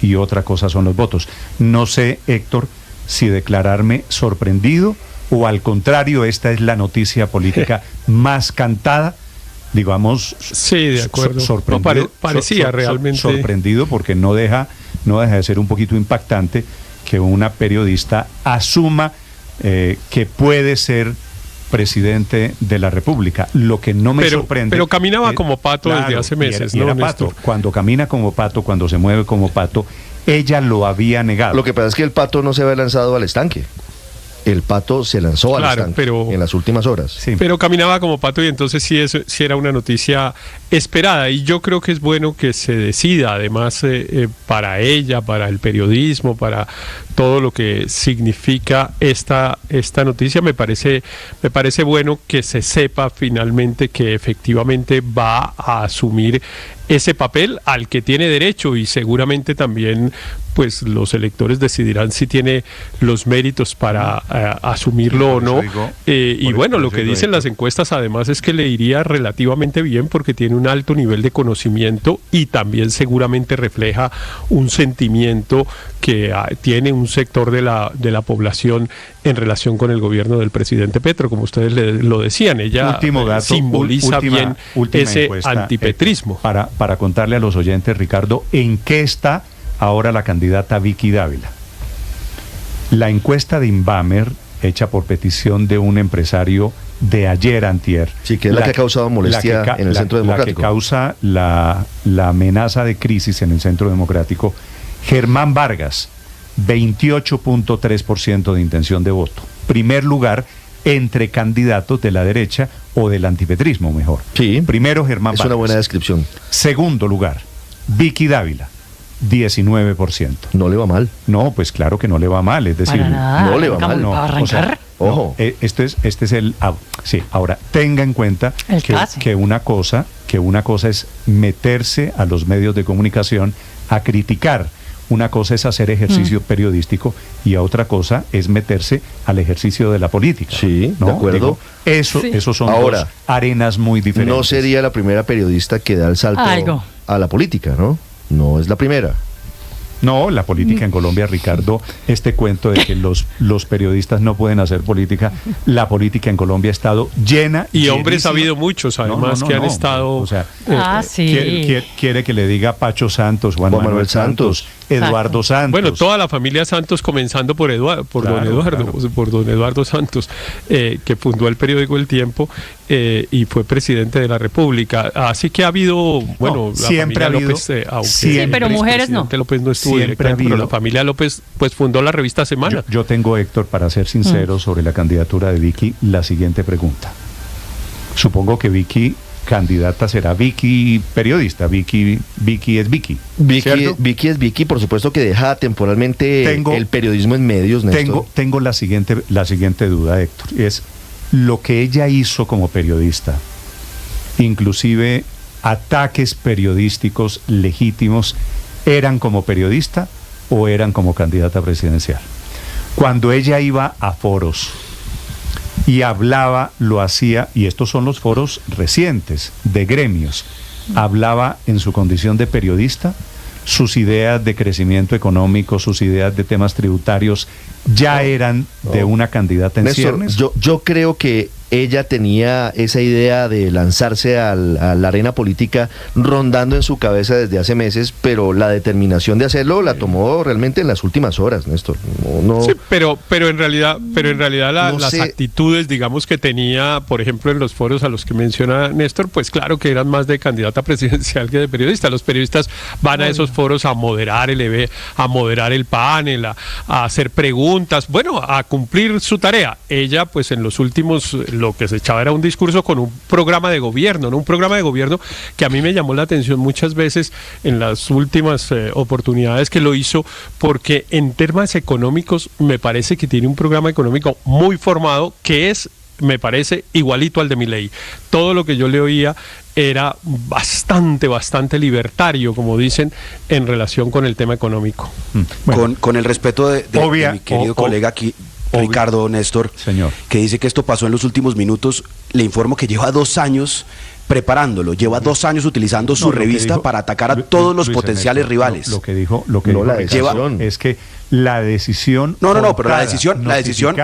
y otra cosa son los votos. No sé, Héctor, si declararme sorprendido o al contrario, esta es la noticia política más cantada, digamos. Sí, de acuerdo. Sorprendido, parecía realmente sorprendido, porque no deja de ser un poquito impactante que una periodista asuma que puede ser presidente de la República. Lo que no me sorprende... Pero caminaba como pato, claro, desde hace meses, ¿no, Pato? Cuando camina como pato, cuando se mueve como pato, ella lo había negado. Lo que pasa es que el pato no se había lanzado al estanque. El pato se lanzó al estanque en las últimas horas. Sí. Pero caminaba como pato y entonces sí era una noticia esperada. Y yo creo que es bueno que se decida, además, para ella, para el periodismo, para todo lo que significa esta noticia. Me parece bueno que se sepa finalmente que efectivamente va a asumir ese papel al que tiene derecho, y seguramente también pues los electores decidirán si tiene los méritos para asumirlo o no. Y bueno, lo que dicen las encuestas además es que le iría relativamente bien porque tiene un alto nivel de conocimiento y también seguramente refleja un sentimiento que tiene un sector de la población en relación con el gobierno del presidente Petro, como ustedes lo decían. Ella simboliza bien ese antipetrismo. Para contarle a los oyentes, Ricardo, ¿en qué está ahora la candidata Vicky Dávila? La encuesta de Inbamer, hecha por petición de un empresario de ayer antier. Sí, que es la que ha causado molestia en el Centro Democrático. La que causa la amenaza de crisis en el Centro Democrático. Germán Vargas, 28.3% de intención de voto. Primer lugar entre candidatos de la derecha o del antipetrismo, mejor. Sí. Primero, Germán Vargas. Es una buena descripción. Segundo lugar, Vicky Dávila, 19%. No le va mal. No, pues claro que no le va mal, es decir, no le va mal. No, o sea, ojo. No, este es el... sí, ahora, tenga en cuenta que una cosa es meterse a los medios de comunicación a criticar. Una cosa es hacer ejercicio periodístico y otra cosa es meterse al ejercicio de la política. Sí, ¿no? De acuerdo. Digo, esos son dos arenas muy diferentes. No sería la primera periodista que da el salto a la política, ¿no? No es la primera. No, la política en Colombia, Ricardo, este cuento de que los periodistas no pueden hacer política, la política en Colombia ha estado llena. Y hombres ha habido muchos, además, que han estado... O sea, sí. quiere que le diga Pacho Santos, Juan Manuel Santos, Eduardo Santos. Bueno, toda la familia Santos, comenzando por don Eduardo Santos, que fundó el periódico El Tiempo y fue presidente de la República. Así que ha habido, siempre ha habido. López, sí, pero mujeres no. López no estuvo directamente, pero la familia López pues fundó la revista Semana. Yo tengo, Héctor, para ser sincero sobre la candidatura de Vicky, la siguiente pregunta. Supongo que Vicky candidata será Vicky periodista. Vicky es Vicky. Vicky es Vicky, por supuesto que deja temporalmente el periodismo en medios, Néstor. Tengo la siguiente duda, Héctor, es lo que ella hizo como periodista, inclusive ataques periodísticos legítimos, ¿eran como periodista o eran como candidata presidencial? Cuando ella iba a foros y hablaba, lo hacía, y estos son los foros recientes de gremios, hablaba en su condición de periodista, sus ideas de crecimiento económico, sus ideas de temas tributarios ya eran de una candidata en ciernes. Yo creo que ella tenía esa idea de lanzarse a la arena política rondando en su cabeza desde hace meses, pero la determinación de hacerlo la tomó realmente en las últimas horas, Néstor. Sí, pero en realidad las actitudes, digamos, que tenía, por ejemplo, en los foros a los que menciona Néstor, pues claro que eran más de candidata presidencial que de periodista. Los periodistas van a esos foros a moderar el panel, a hacer preguntas, a cumplir su tarea. Ella, pues en los últimos, lo que se echaba era un discurso con un programa de gobierno, ¿no? Un programa de gobierno que a mí me llamó la atención muchas veces en las últimas oportunidades que lo hizo, porque en temas económicos me parece que tiene un programa económico muy formado que me parece igualito al de Milei. Todo lo que yo le oía era bastante libertario, como dicen, en relación con el tema económico. Con el respeto de mi querido colega aquí, Ricardo, Néstor, señor, que dice que esto pasó en los últimos minutos, le informo que lleva 2 años preparándolo. Lleva 2 años utilizando su revista para atacar a todos los potenciales rivales. Lo que dijo la decisión es que la decisión pero la decisión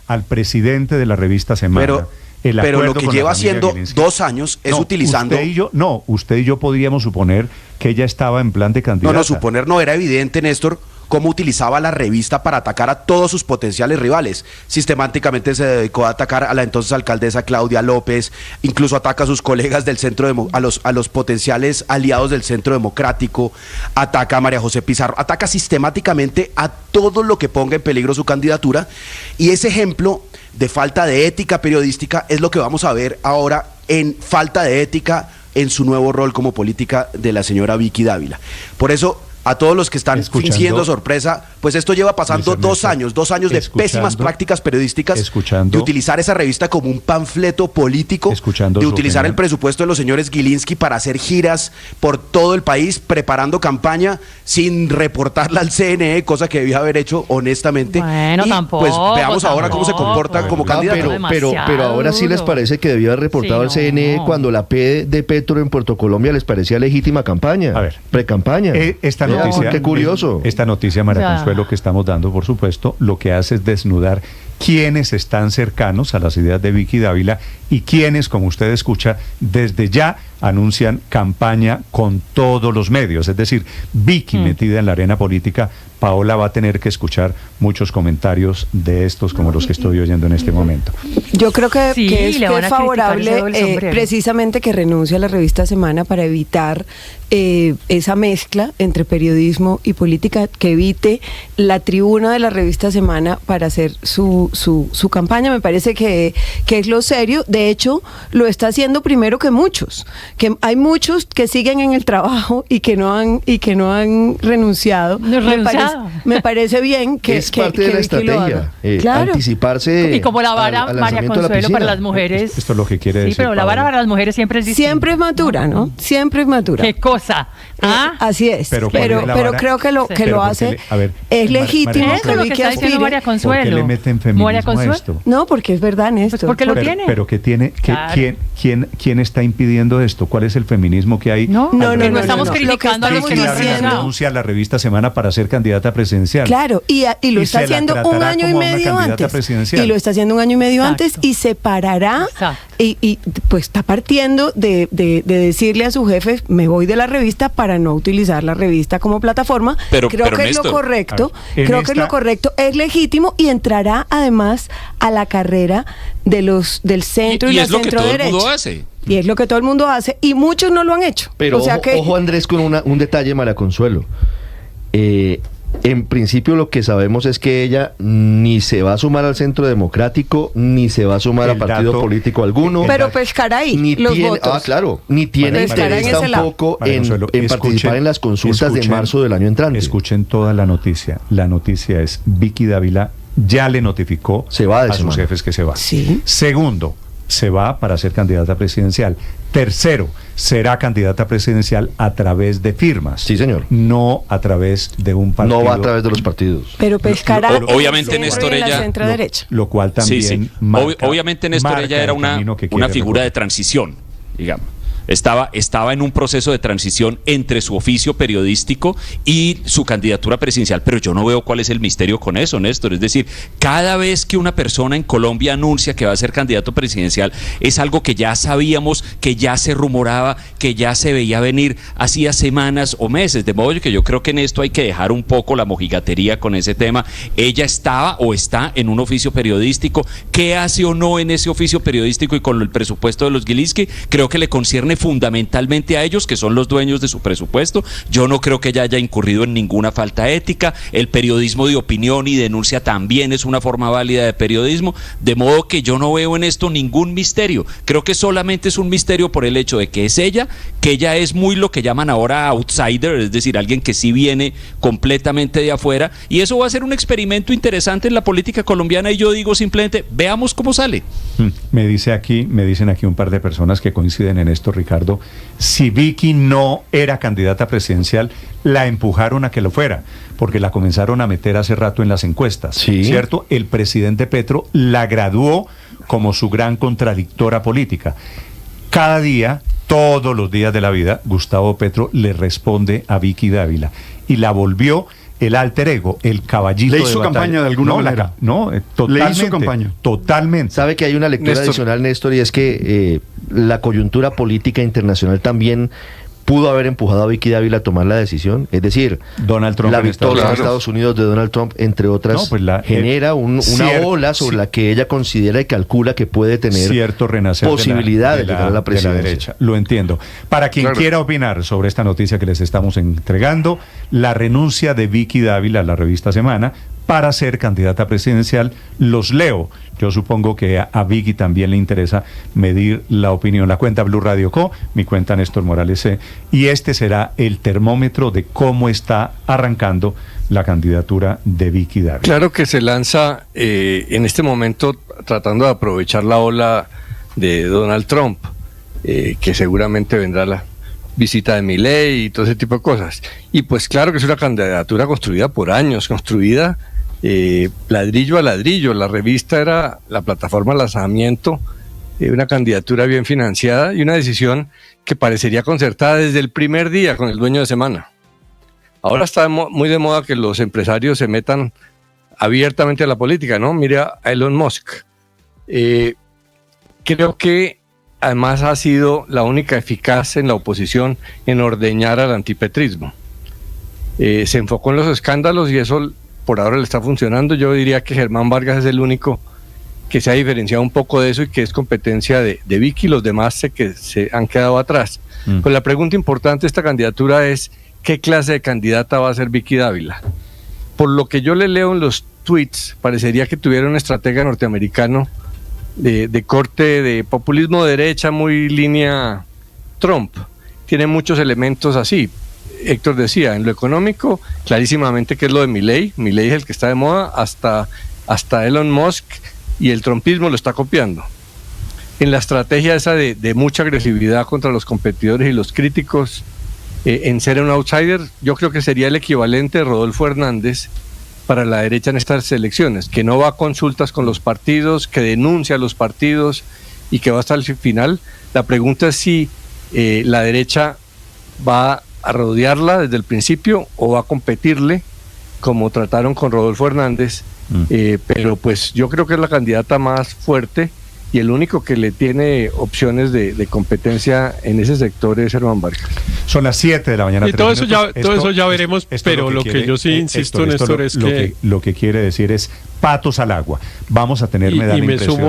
al presidente de la revista Semana. Pero lo que lleva haciendo 2 años es utilizando... Usted y yo podríamos suponer que ella estaba en plan de candidata. No, suponer no, era evidente, Néstor, cómo utilizaba la revista para atacar a todos sus potenciales rivales. Sistemáticamente se dedicó a atacar a la entonces alcaldesa Claudia López, incluso ataca a sus colegas del a los potenciales aliados del Centro Democrático, ataca a María José Pizarro, ataca sistemáticamente a todo lo que ponga en peligro su candidatura, y ese ejemplo de falta de ética periodística es lo que vamos a ver ahora en falta de ética en su nuevo rol como política de la señora Vicky Dávila. Por eso, a todos los que están fingiendo sorpresa, pues esto lleva pasando 2 años de pésimas prácticas periodísticas, de utilizar esa revista como un panfleto político, de utilizar el presupuesto de los señores Gilinski para hacer giras por todo el país, preparando campaña sin reportarla al CNE, cosa que debía haber hecho honestamente. Bueno, tampoco. Pues veamos ahora cómo se comporta como candidato. Pero ahora sí les parece que debía haber reportado al CNE cuando la P de Petro en Puerto Colombia les parecía legítima campaña, pre-campaña. Qué curioso. Esta noticia, María Consuelo, que estamos dando, por supuesto, lo que hace es desnudar quiénes están cercanos a las ideas de Vicky Dávila y quiénes, como usted escucha, desde ya anuncian campaña con todos los medios. Es decir, Vicky metida en la arena política, Paola va a tener que escuchar muchos comentarios de estos como los que estoy oyendo en este momento. Yo creo que es favorable precisamente que renuncie a la revista Semana para evitar esa mezcla entre periodismo y política, que evite la tribuna de la revista Semana para hacer su campaña. Me parece que es lo serio. De hecho, lo está haciendo primero que muchos, que hay muchos que siguen en el trabajo y que no han renunciado. Me parece bien que es parte de la estrategia, anticiparse. Y como la vara, María Consuelo, para las mujeres. Esto es lo que quiere decir. Sí, pero la vara para las mujeres siempre es distinta. Siempre es madura, ¿no? Siempre es madura. ¿Qué cosa? Así es. Pero creo que lo hace. Es legítimo que Vicky aspire. María Consuelo. ¿Por qué le meten feminismo a esto? No, porque es verdad, Néstor. Pues porque lo tiene. Pero ¿qué tiene? ¿Quién está impidiendo esto? ¿Cuál es el feminismo que hay? No estamos criticando a los que no renuncia a la revista Semana para ser candidata presidencial. Claro, y lo está haciendo un año y medio antes. Y lo está haciendo un año y medio antes y se parará. Y pues está partiendo de decirle a su jefe, me voy de la revista para no utilizar la revista como plataforma. Creo que es lo correcto. Es legítimo y entrará además a la carrera del centro y la centro derecha. Y es lo que todo el mundo hace y muchos no lo han hecho. Pero ojo Andrés con un detalle, María Consuelo. En principio lo que sabemos es que ella ni se va a sumar al Centro Democrático, ni se va a sumar a partido político alguno. Pero pescará ahí los votos. Ni tiene interés tampoco en participar en las consultas de marzo del año entrante. Escuchen toda la noticia. La noticia es: Vicky Dávila ya le notificó a sus jefes que se va. Sí. Segundo, se va para ser candidata presidencial. Tercero, será candidata presidencial a través de firmas. Sí, señor. No a través de un partido. No va a través de los partidos. Pero pescará obviamente Néstor ella lo cual también obviamente Néstor ella era una figura de transición, digamos. Estaba en un proceso de transición entre su oficio periodístico y su candidatura presidencial, pero yo no veo cuál es el misterio con eso, Néstor. Es decir, cada vez que una persona en Colombia anuncia que va a ser candidato presidencial, es algo que ya sabíamos, que ya se rumoraba, que ya se veía venir hacía semanas o meses, de modo que yo creo que en esto hay que dejar un poco la mojigatería con ese tema. Ella estaba o está en un oficio periodístico. ¿Qué hace o no en ese oficio periodístico y con el presupuesto de los Gilinski? Creo que le concierne fundamentalmente a ellos, que son los dueños de su presupuesto. Yo no creo que ella haya incurrido en ninguna falta ética. El periodismo de opinión y denuncia también es una forma válida de periodismo, de modo que yo no veo en esto ningún misterio. Creo que solamente es un misterio por el hecho de que es ella, que ella es muy lo que llaman ahora outsider, es decir, alguien que sí viene completamente de afuera, y eso va a ser un experimento interesante en la política colombiana, y yo digo simplemente, veamos cómo sale. Me dicen aquí un par de personas que coinciden en esto, Ricardo. Si Vicky no era candidata presidencial, la empujaron a que lo fuera, porque la comenzaron a meter hace rato en las encuestas, ¿cierto? El presidente Petro la graduó como su gran contradictora política. Cada día, todos los días de la vida, Gustavo Petro le responde a Vicky Dávila y la volvió el alter ego, el caballito de batalla. ¿Le hizo campaña de alguna manera? Totalmente. ¿Le hizo campaña? Totalmente. Sabe que hay una lectura adicional, Néstor, y es que la coyuntura política internacional también pudo haber empujado a Vicky Dávila a tomar la decisión. Es decir, Donald Trump la victoria en Estados Unidos de Donald Trump, entre otras, genera una ola sobre la que ella considera y calcula que puede tener cierto renacer posibilidad de llegar a la presidencia. De la derecha. Lo entiendo. Para quien quiera opinar sobre esta noticia que les estamos entregando, la renuncia de Vicky Dávila a la revista Semana para ser candidata presidencial, los leo. Yo supongo que a Vicky también le interesa medir la opinión. La cuenta Blue Radio Co, mi cuenta Néstor Morales C, y este será el termómetro de cómo está arrancando la candidatura de Vicky Dávila. Claro que se lanza en este momento tratando de aprovechar la ola de Donald Trump, que seguramente vendrá la visita de Milei y todo ese tipo de cosas. Y pues claro que es una candidatura construida por años, construida ladrillo a ladrillo. La revista era la plataforma de lanzamiento, una candidatura bien financiada y una decisión que parecería concertada desde el primer día con el dueño de Semana. Ahora está muy de moda que los empresarios se metan abiertamente a la política, ¿no? Mira a Elon Musk. Creo que además ha sido la única eficaz en la oposición en ordeñar al antipetrismo. Se enfocó en los escándalos y eso por ahora le está funcionando. Yo diría que Germán Vargas es el único que se ha diferenciado un poco de eso y que es competencia de Vicky. Los demás se han quedado atrás. Pues la pregunta importante de esta candidatura es ¿qué clase de candidata va a ser Vicky Dávila? Por lo que yo le leo en los tweets, parecería que tuviera un estratega norteamericano de corte de populismo de derecha, muy línea Trump. Tiene muchos elementos así. Héctor decía, en lo económico, clarísimamente que es lo de Milei. Milei es el que está de moda, hasta Elon Musk, y el trumpismo lo está copiando. En la estrategia esa de mucha agresividad contra los competidores y los críticos, en ser un outsider, yo creo que sería el equivalente de Rodolfo Hernández para la derecha en estas elecciones, que no va a consultas con los partidos, que denuncia a los partidos y que va hasta el final. La pregunta es si la derecha va a rodearla desde el principio o va a competirle como trataron con Rodolfo Hernández, pero pues yo creo que es la candidata más fuerte y el único que le tiene opciones de competencia en ese sector es Germán Vargas. Son las 7 de la mañana. Y todo eso ya veremos, pero lo que yo sí insisto, Néstor, es que lo que quiere decir es patos al agua. Vamos a tener, me da la impresión.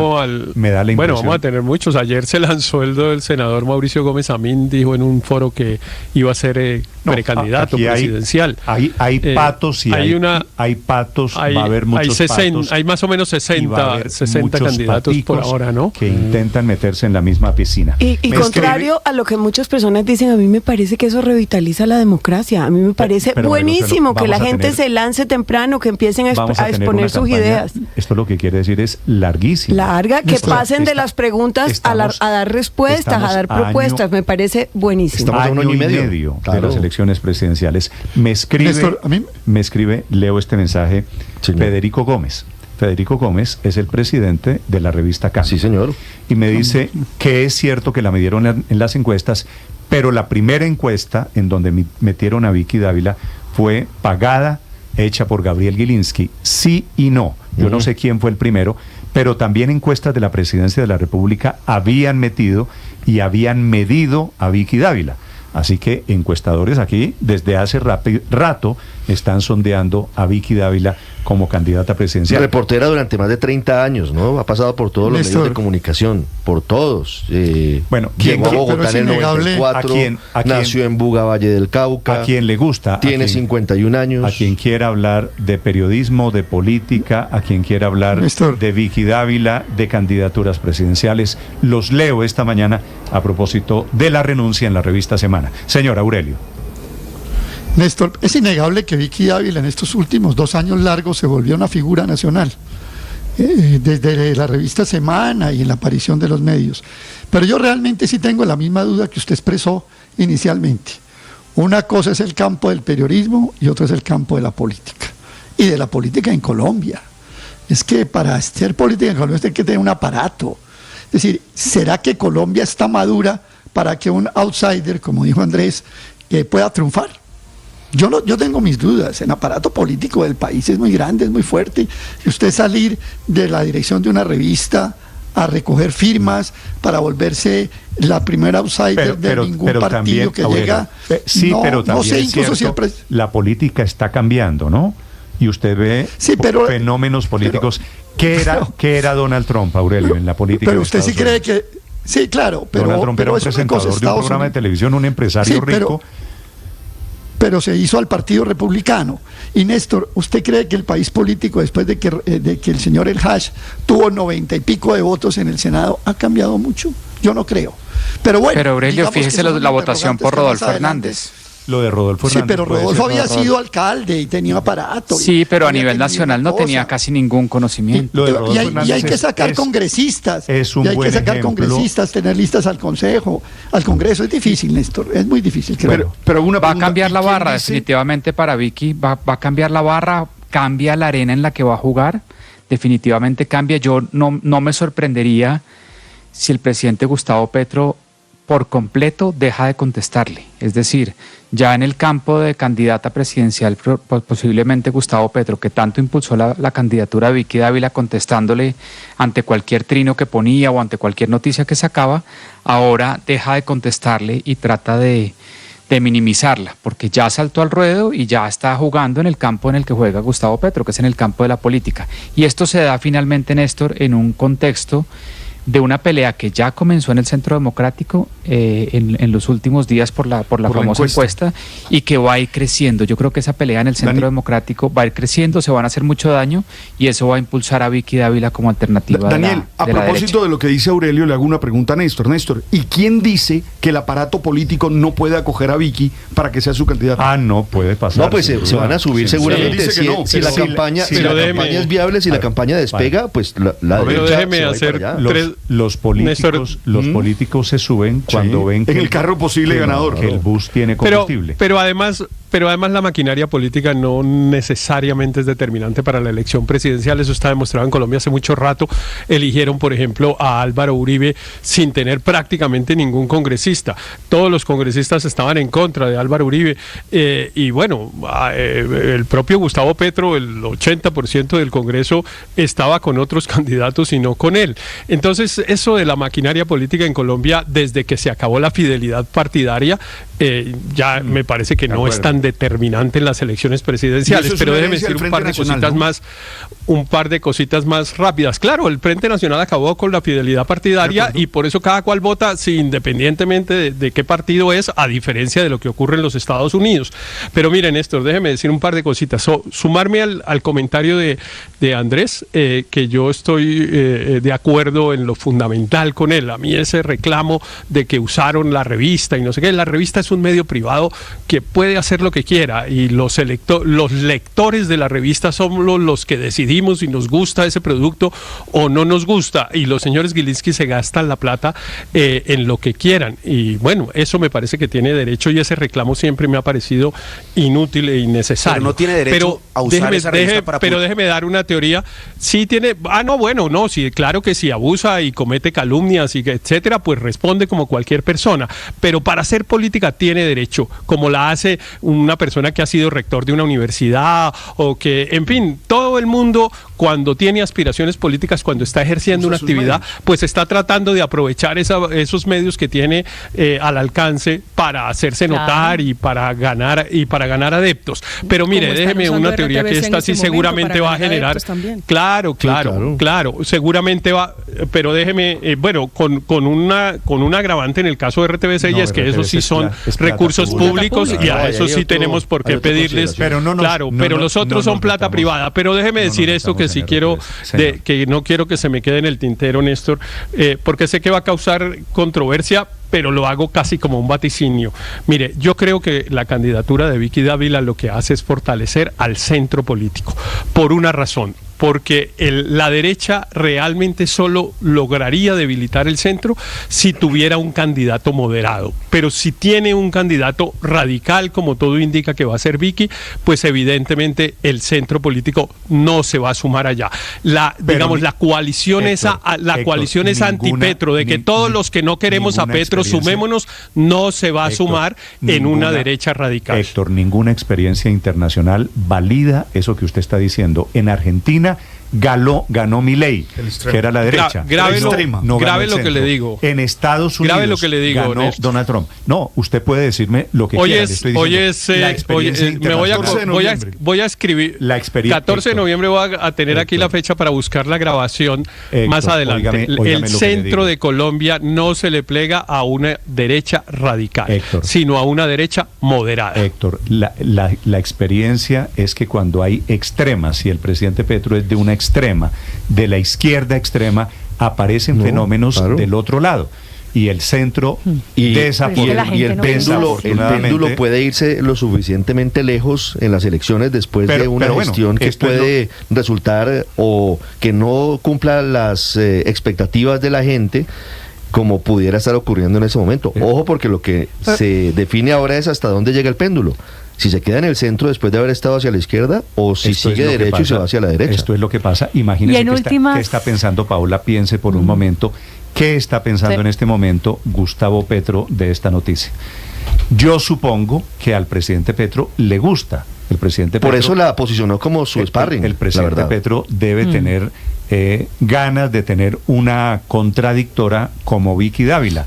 Bueno, vamos a tener muchos. Ayer se lanzó el del senador Mauricio Gómez Amín, dijo en un foro que iba a ser precandidato presidencial. Hay patos y hay patos, va a haber muchos patos. Hay más o menos 60 candidatos por ahora, ¿no? Que intentan meterse en la misma piscina. Y contrario a lo que muchas personas dicen, a mí me parece que eso revitaliza la democracia. A mí me parece buenísimo que la gente se lance temprano, que empiecen a exponer sus ideas. Esto lo que quiere decir es larguísima. Larga, que pasen de las preguntas a dar respuestas, a dar propuestas. Me parece buenísimo. Estamos a un año y medio de las elecciones presidenciales. Me escribe, leo este mensaje, Federico Gómez. Federico Gómez es el presidente de la revista Cambio. Sí, señor. Y me dice que es cierto que la midieron en las encuestas, pero la primera encuesta en donde metieron a Vicky Dávila fue pagada, hecha por Gabriel Gilinski. Sí y no. Yo no sé quién fue el primero, pero también encuestas de la presidencia de la República habían metido y habían medido a Vicky Dávila. Así que encuestadores aquí desde hace rato están sondeando a Vicky Dávila como candidata presidencial. Reportera durante más de 30 años, ¿no? Ha pasado por todos los medios de comunicación, por todos. Bueno, llegó a Bogotá en el 94, nació en Buga, Valle del Cauca. A quien le gusta. Tiene 51 años. A quien quiera hablar de periodismo, de política, a quien quiera hablar de Vicky Dávila, de candidaturas presidenciales, los leo esta mañana a propósito de la renuncia en la revista Semana. Señor Aurelio. Néstor, es innegable que Vicky Dávila en estos últimos 2 años largos se volvió una figura nacional, desde la revista Semana y en la aparición de los medios. Pero yo realmente sí tengo la misma duda que usted expresó inicialmente. Una cosa es el campo del periodismo y otra es el campo de la política. Y de la política en Colombia. Es que para hacer política en Colombia usted hay que tener un aparato. Es decir, ¿será que Colombia está madura para que un outsider, como dijo Andrés, pueda triunfar? Yo tengo mis dudas. El aparato político del país es muy grande, es muy fuerte. Y usted salir de la dirección de una revista a recoger firmas para volverse la primera outsider de ningún partido también, que llega. Sí, pero también es cierto, siempre la política está cambiando, ¿no? Y usted ve fenómenos políticos. ¿Qué era Donald Trump, Aurelio, en la política? Pero usted sí cree que... Sí, claro, pero... Donald Trump era un presentador de un programa de televisión, un empresario rico... Pero se hizo al Partido Republicano. Y Néstor, ¿usted cree que el país político, después de que el señor El Hash tuvo 90 y pico de votos en el Senado, ha cambiado mucho? Yo no creo. Pero bueno. Pero Aurelio, fíjese la votación por Rodolfo Hernández. Lo de Rodolfo Hernández. Sí, pero Rodolfo había sido alcalde y tenía aparato. Sí, pero a nivel nacional no tenía casi ningún conocimiento. Y hay que sacar congresistas. Y hay que sacar congresistas, tener listas al Consejo, al Congreso. Es difícil, Néstor. Es muy difícil. Pero va a cambiar la barra, definitivamente, para Vicky. Va a cambiar la barra, cambia la arena en la que va a jugar. Definitivamente cambia. Yo no me sorprendería si el presidente Gustavo Petro por completo deja de contestarle. Es decir, ya en el campo de candidata presidencial, posiblemente Gustavo Petro, que tanto impulsó la candidatura de Vicky Dávila contestándole ante cualquier trino que ponía o ante cualquier noticia que sacaba, ahora deja de contestarle y trata de minimizarla, porque ya saltó al ruedo y ya está jugando en el campo en el que juega Gustavo Petro, que es en el campo de la política. Y esto se da finalmente, Néstor, en un contexto de una pelea que ya comenzó en el Centro Democrático en los últimos días por la famosa encuesta y que va a ir creciendo. Yo creo que esa pelea en el Centro Democrático va a ir creciendo, se van a hacer mucho daño y eso va a impulsar a Vicky Dávila como alternativa. Daniel, a propósito de lo que dice Aurelio, le hago una pregunta a Néstor. Néstor, ¿y quién dice que el aparato político no puede acoger a Vicky para que sea su candidata? No puede pasar. No, pues se van a subir seguramente. Si la campaña es viable, si la campaña despega, pues la derecha déjeme hacer los políticos se suben cuando ven que en el carro posible ganador, que el bus tiene combustible. Pero además la maquinaria política no necesariamente es determinante para la elección presidencial. Eso está demostrado en Colombia hace mucho rato. Eligieron, por ejemplo, a Álvaro Uribe sin tener prácticamente ningún congresista. Todos los congresistas estaban en contra de Álvaro Uribe. Y bueno, el propio Gustavo Petro, el 80% del Congreso estaba con otros candidatos y no con él. Entonces, eso de la maquinaria política en Colombia, desde que se acabó la fidelidad partidaria, ya me parece que no es tan determinante en las elecciones presidenciales. Pero déjeme decir un par de cositas más rápidas. Claro, el Frente Nacional acabó con la fidelidad partidaria y por eso cada cual vota independientemente de qué partido es, a diferencia de lo que ocurre en los Estados Unidos. Pero miren, Néstor, déjeme decir un par de cositas. Sumarme al comentario de Andrés, que yo estoy de acuerdo en lo fundamental con él. A mí ese reclamo de que usaron la revista y no sé qué, la revista es un medio privado que puede hacer lo que quiera y los lectores de la revista somos los que decidimos si nos gusta ese producto o no nos gusta, y los señores Gilinski se gastan la plata en lo que quieran, y bueno, eso me parece que tiene derecho, y ese reclamo siempre me ha parecido inútil e innecesario. Pero no tiene derecho a usar esa revista para... Pero déjeme dar una teoría. Sí tiene... sí, claro que si abusa y comete calumnias y etcétera, pues responde como cualquier persona, pero para hacer política tiene derecho, como la hace una persona que ha sido rector de una universidad o que, en fin, todo el mundo cuando tiene aspiraciones políticas, cuando está ejerciendo una actividad, pues está tratando de aprovechar esos medios que tiene al alcance para hacerse notar y para ganar adeptos. Pero mire, déjeme una teoría que esta sí seguramente va a generar. Claro, seguramente va, pero déjeme, con un agravante en el caso de RTBC, y es que esos sí son recursos públicos y a eso sí tenemos por qué pedirles. Pero los otros son plata privada. Pero déjeme decir esto que sí quiero, que no quiero que se me quede en el tintero, Néstor, porque sé que va a causar controversia, pero lo hago casi como un vaticinio. Mire, yo creo que la candidatura de Vicky Dávila lo que hace es fortalecer al centro político, por una razón. porque la derecha realmente solo lograría debilitar el centro si tuviera un candidato moderado. Pero si tiene un candidato radical, como todo indica que va a ser Vicky, pues evidentemente el centro político no se va a sumar allá. La coalición esa anti-Petro, de que todos los que no queremos a Petro sumémonos, no se va a sumar en una derecha radical. Héctor, ninguna experiencia internacional valida eso que usted está diciendo. En Argentina ganó Milei, que era la derecha. Grave lo que le digo. En Estados Unidos grave lo que le digo, ganó Donald Trump. No, usted puede decirme lo que quiera. Voy a escribir. La experiencia. 14 de noviembre voy a tener aquí la fecha para buscar la grabación más adelante. El centro de Colombia no se le plega a una derecha radical, sino a una derecha moderada. Héctor, la experiencia es que cuando hay extremas, y el presidente Petro es de una extrema, de la izquierda extrema, aparecen fenómenos del otro lado. Y el centro y el péndulo puede irse lo suficientemente lejos en las elecciones después de una gestión que puede resultar o que no cumpla las expectativas de la gente, como pudiera estar ocurriendo en ese momento. Ojo, porque lo que se define ahora es hasta dónde llega el péndulo. Si se queda en el centro después de haber estado hacia la izquierda, o si sigue derecho y se va hacia la derecha. Esto es lo que pasa. Imagínense qué está pensando Paula. Piense por un momento qué está pensando en este momento Gustavo Petro de esta noticia. Yo supongo que al presidente Petro le gusta. El presidente Petro, por eso la posicionó como su sparring. El presidente Petro debe tener ganas de tener una contradictora como Vicky Dávila,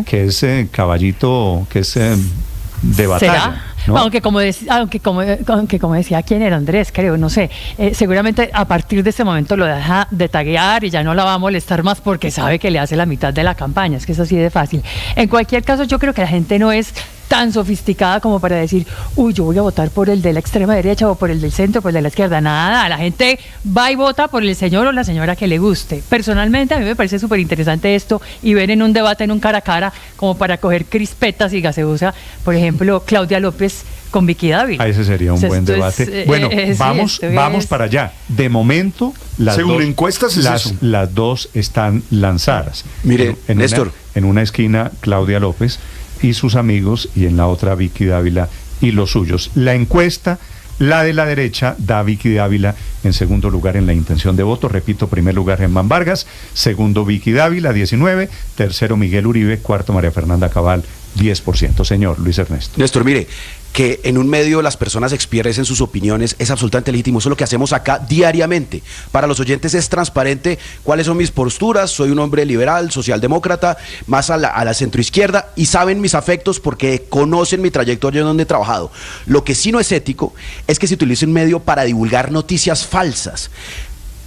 que es caballito, que es de batalla. ¿Será? ¿No? Aunque como decía quién era, Andrés, creo, no sé, seguramente a partir de ese momento lo deja de taguear y ya no la va a molestar más porque sabe que le hace la mitad de la campaña. Es que es así de fácil. En cualquier caso, yo creo que la gente no es tan sofisticada como para decir, uy, yo voy a votar por el de la extrema derecha o por el del centro o por el de la izquierda. Nada, la gente va y vota por el señor o la señora que le guste. Personalmente, a mí me parece súper interesante esto y ver en un debate, en un cara a cara, como para coger crispetas y gaseosa, por ejemplo, Claudia López con Vicky Dávila. Ese sería un buen debate. Vamos para allá. De momento, las dos están lanzadas. Mire, Néstor. En una esquina, Claudia López y sus amigos, y en la otra Vicky Dávila y los suyos. La encuesta, la de la derecha, da Vicky Dávila en segundo lugar en la intención de voto. Repito, primer lugar Germán Vargas, segundo Vicky Dávila, 19%, tercero Miguel Uribe, cuarto María Fernanda Cabal, 10%. Señor Luis Ernesto. Néstor, mire, que en un medio las personas expresen sus opiniones es absolutamente legítimo. Eso es lo que hacemos acá diariamente. Para los oyentes es transparente cuáles son mis posturas. Soy un hombre liberal, socialdemócrata, más a la centroizquierda, y saben mis afectos porque conocen mi trayectoria en donde he trabajado. Lo que sí no es ético es que se utilice un medio para divulgar noticias falsas.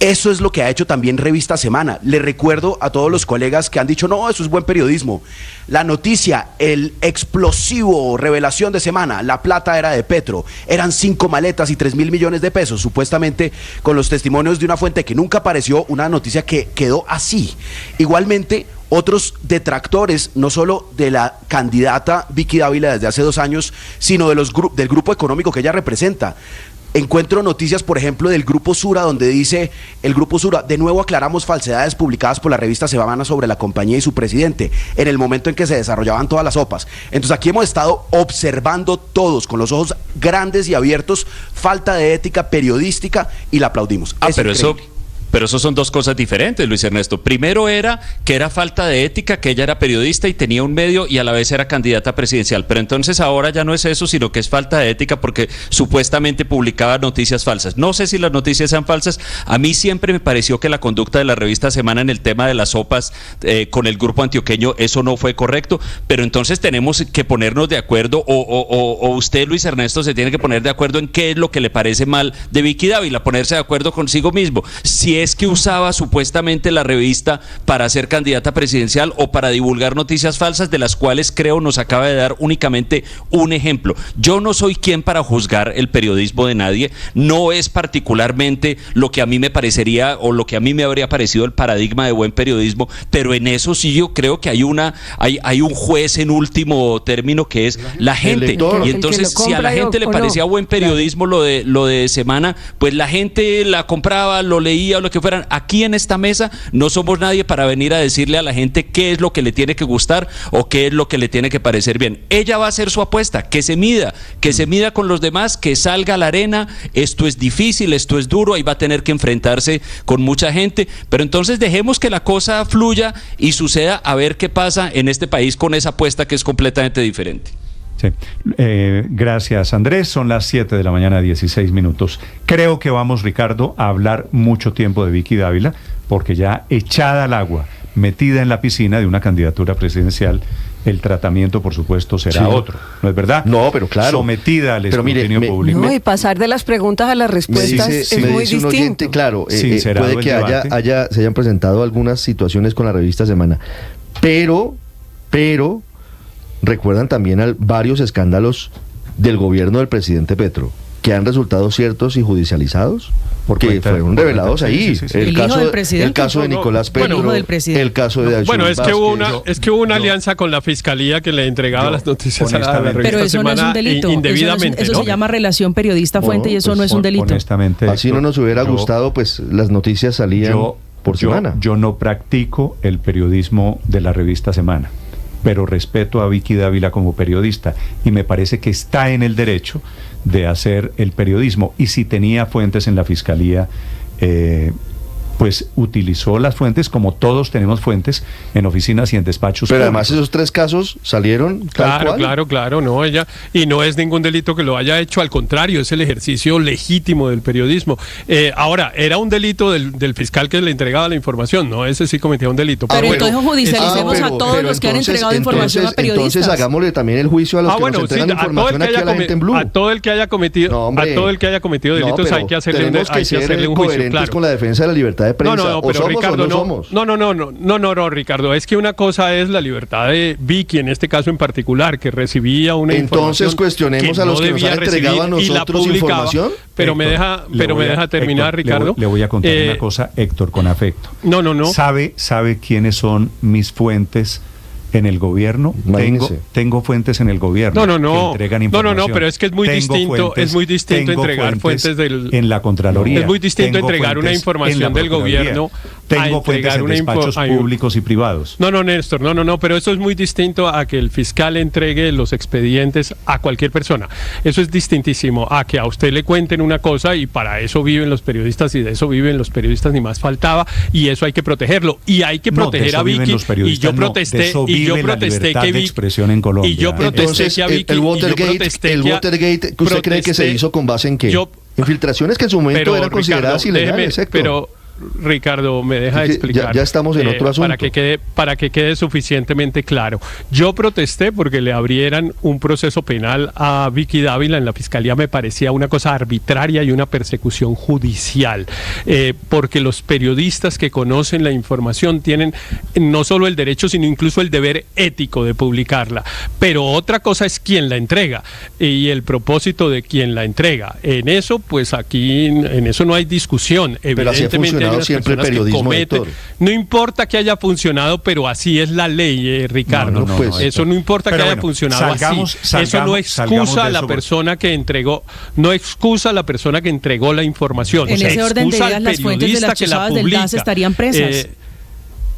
Eso es lo que ha hecho también Revista Semana. Le recuerdo a todos los colegas que han dicho, no, eso es buen periodismo. La noticia, el explosivo revelación de Semana, la plata era de Petro, eran 5 maletas y 3.000 millones de pesos, supuestamente con los testimonios de una fuente que nunca apareció, una noticia que quedó así. Igualmente, otros detractores, no solo de la candidata Vicky Dávila desde hace 2 años, sino del grupo económico que ella representa. Encuentro noticias, por ejemplo, del Grupo Sura, donde dice el Grupo Sura, de nuevo aclaramos falsedades publicadas por la revista Semana sobre la compañía y su presidente, en el momento en que se desarrollaban todas las OPAs. Entonces aquí hemos estado observando todos, con los ojos grandes y abiertos, falta de ética periodística, y la aplaudimos. Pero eso son dos cosas diferentes, Luis Ernesto. Primero era que era falta de ética, que ella era periodista y tenía un medio y a la vez era candidata presidencial. Pero entonces ahora ya no es eso, sino que es falta de ética porque supuestamente publicaba noticias falsas. No sé si las noticias sean falsas. A mí siempre me pareció que la conducta de la revista Semana en el tema de las sopas con el grupo antioqueño, eso no fue correcto. Pero entonces tenemos que ponernos de acuerdo, o usted, Luis Ernesto, se tiene que poner de acuerdo en qué es lo que le parece mal de Vicky Dávila, ponerse de acuerdo consigo mismo. Si es que usaba supuestamente la revista para ser candidata presidencial o para divulgar noticias falsas, de las cuales creo nos acaba de dar únicamente un ejemplo. Yo no soy quien para juzgar el periodismo de nadie, no es particularmente lo que a mí me parecería o lo que a mí me habría parecido el paradigma de buen periodismo, pero en eso sí yo creo que hay un juez en último término que es la gente. Y entonces si a la gente le parecía buen periodismo lo de Semana, pues la gente la compraba, lo leía o lo que fueran. Aquí en esta mesa no somos nadie para venir a decirle a la gente qué es lo que le tiene que gustar o qué es lo que le tiene que parecer bien. Ella va a hacer su apuesta, que se mida con los demás, que salga a la arena. Esto es difícil, esto es duro, ahí va a tener que enfrentarse con mucha gente, pero entonces dejemos que la cosa fluya y suceda, a ver qué pasa en este país con esa apuesta que es completamente diferente. Sí. Gracias, Andrés. Son las 7 de la mañana, 16 minutos. Creo que vamos, Ricardo, a hablar mucho tiempo de Vicky Dávila, porque ya echada al agua, metida en la piscina de una candidatura presidencial, el tratamiento, por supuesto, será otro. ¿No es verdad? No, pero claro. Sometida al escrutinio público. No, y pasar de las preguntas a las respuestas es muy distinto. Oyente, claro, puede que se hayan presentado algunas situaciones con la revista Semana, pero recuerdan también varios escándalos del gobierno del presidente Petro, que han resultado ciertos y judicializados, porque fueron revelados ahí. El caso de Nicolás Petro, el caso de Daisy Bueno, es que hubo una alianza con la fiscalía que le entregaba las noticias a la revista pero eso Semana no es un delito. Indebidamente. Eso se llama relación periodista-fuente y eso no es un delito. Así no nos hubiera gustado, pues las noticias salían por semana. Yo no practico el periodismo de la revista Semana, pero respeto a Vicky Dávila como periodista y me parece que está en el derecho de hacer el periodismo. Y si tenía fuentes en la fiscalía, pues utilizó las fuentes, como todos tenemos fuentes en oficinas y en despachos. Pero además esos 3 casos salieron Claro, no, ella, y no es ningún delito que lo haya hecho, al contrario, es el ejercicio legítimo del periodismo. Ahora, era un delito del fiscal que le entregaba la información, no, ese sí cometía un delito. Pero entonces judicialicemos a todos los que han entregado información a periodistas. Entonces hagámosle también el juicio a los que nos entregan información aquí a la gente en Blue. A todo el que haya cometido delitos hay que hacerle un juicio, claro. Con la defensa de la libertad de prensa. No, pero Ricardo, no, Ricardo, es que una cosa es la libertad de Vicky, en este caso en particular, que recibía una información. Entonces cuestionemos a los que nos han entregado a nosotros información. Pero me deja terminar, Héctor, Ricardo. Le voy a contar una cosa, Héctor, con afecto. No. ¿Sabe quiénes son mis fuentes en el gobierno? Tengo fuentes en el gobierno que entregan información. No, pero es que es muy distinto entregar fuentes en la Contraloría. Es muy distinto entregar una información del gobierno. Tengo fuentes en despachos públicos y privados. No, Néstor, no, pero eso es muy distinto a que el fiscal entregue los expedientes a cualquier persona. Eso es distintísimo a que a usted le cuenten una cosa, y para eso viven los periodistas y de eso viven los periodistas, ni más faltaba, y eso hay que protegerlo, y hay que proteger a Vicky. Y yo protesté que Vicky, expresión en Colombia. Y yo protesté que a Vicky, el Watergate, ¿usted cree que se hizo con base en qué? Infiltraciones que en su momento eran consideradas ilegales, pero Ricardo, me deja explicar. Ya estamos en otro asunto. Para que quede suficientemente claro. Yo protesté porque le abrieran un proceso penal a Vicky Dávila en la fiscalía. Me parecía una cosa arbitraria y una persecución judicial. Porque los periodistas que conocen la información tienen no solo el derecho, sino incluso el deber ético de publicarla. Pero otra cosa es quién la entrega y el propósito de quién la entrega. En eso, pues aquí, en eso no hay discusión. Evidentemente, siempre el periodismo, no importa que haya funcionado, pero así es la ley, Ricardo. Eso no importa que haya funcionado así. Eso no excusa a la persona que entregó, la información. En ese orden de ideas, las fuentes de las chuzadas del DAS estarían presas.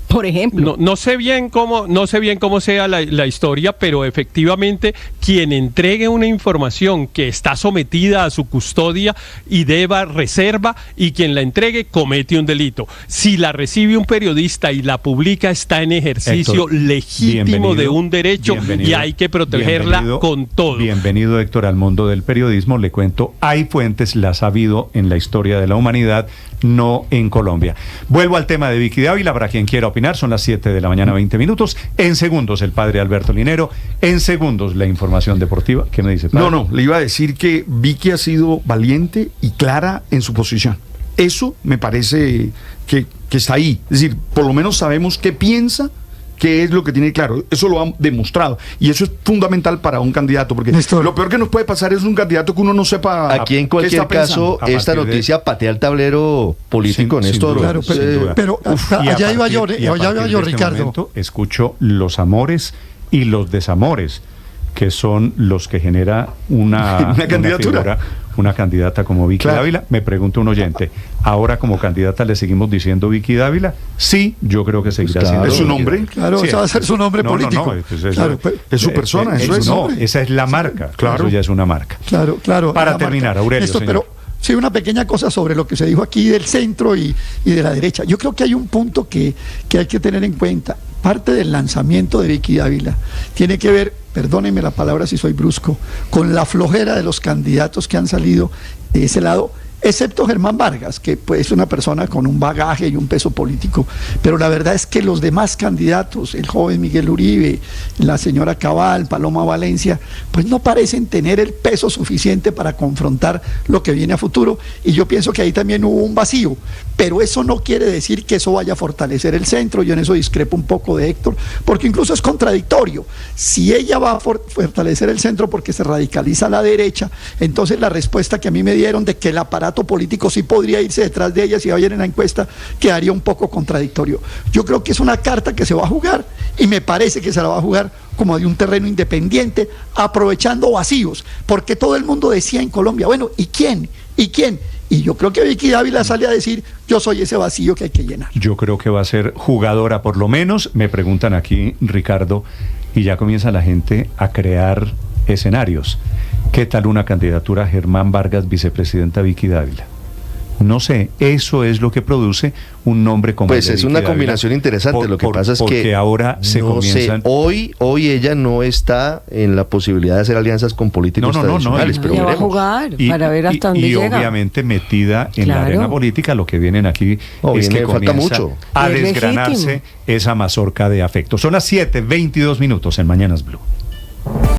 Por ejemplo. No sé bien cómo sea la historia, pero efectivamente quien entregue una información que está sometida a su custodia y deba reserva, y quien la entregue comete un delito. Si la recibe un periodista y la publica, está en ejercicio legítimo de un derecho, y hay que protegerla con todo. Bienvenido, Héctor, al mundo del periodismo. Le cuento, hay fuentes, las ha habido en la historia de la humanidad, no en Colombia. Vuelvo al tema de Vicky Dávila para quien quiera opinar. Son las 7 de la mañana, 20 minutos. En segundos, el padre Alberto Linero. En segundos, la información deportiva. ¿Qué me dice, padre? No, le iba a decir que Vicky ha sido valiente y clara en su posición. Eso me parece que está ahí. Es decir, por lo menos sabemos qué piensa, qué es lo que tiene claro. Eso lo han demostrado. Y eso es fundamental para un candidato, porque lo peor que nos puede pasar es un candidato que uno no sepa. Aquí en cualquier caso, esta noticia patea el tablero político, Néstor. Claro, pero allá iba yo, Ricardo. Momento, escucho los amores y los desamores, que son los que genera una candidatura. Una candidata como Vicky Dávila. Me pregunta un oyente, ¿ahora como candidata le seguimos diciendo Vicky Dávila? Sí, yo creo que seguirá siendo. ¿Es su nombre? Claro, ese va a ser su nombre político. Es su persona, No, esa es la marca. Claro. Eso ya es una marca. Claro. Para terminar, Aurelio, pero sí, una pequeña cosa sobre lo que se dijo aquí del centro y de la derecha. Yo creo que hay un punto que hay que tener en cuenta. Parte del lanzamiento de Vicky Dávila tiene que ver, perdónenme la palabra si soy brusco, con la flojera de los candidatos que han salido de ese lado, excepto Germán Vargas, que pues, es una persona con un bagaje y un peso político, pero la verdad es que los demás candidatos, el joven Miguel Uribe, la señora Cabal, Paloma Valencia, pues no parecen tener el peso suficiente para confrontar lo que viene a futuro, y yo pienso que ahí también hubo un vacío, pero eso no quiere decir que eso vaya a fortalecer el centro. Yo en eso discrepo un poco de Héctor, porque incluso es contradictorio. Si ella va a fortalecer el centro porque se radicaliza a la derecha, entonces la respuesta que a mí me dieron de que el aparato político sí podría irse detrás de ella si va bien en la encuesta, quedaría un poco contradictorio. Yo creo que es una carta que se va a jugar, y me parece que se la va a jugar como de un terreno independiente, aprovechando vacíos, porque todo el mundo decía en Colombia, bueno, ¿y quién? Y yo creo que Vicky Dávila sale a decir, yo soy ese vacío que hay que llenar. Yo creo que va a ser jugadora, por lo menos. Me preguntan aquí, Ricardo, y ya comienza la gente a crear escenarios. ¿Qué tal una candidatura a Germán Vargas, vicepresidenta Vicky Dávila? No sé, eso es lo que produce un nombre como pues es una combinación interesante. Lo que pasa es que ahora se comienzan. Hoy ella no está en la posibilidad de hacer alianzas con políticos tradicionales, pero va a jugar para ver hasta dónde llega. Y obviamente metida en la arena política, lo que vienen aquí es que falta comienza mucho a desgranarse esa mazorca de afecto. Son las 7:22 en Mañanas Blue.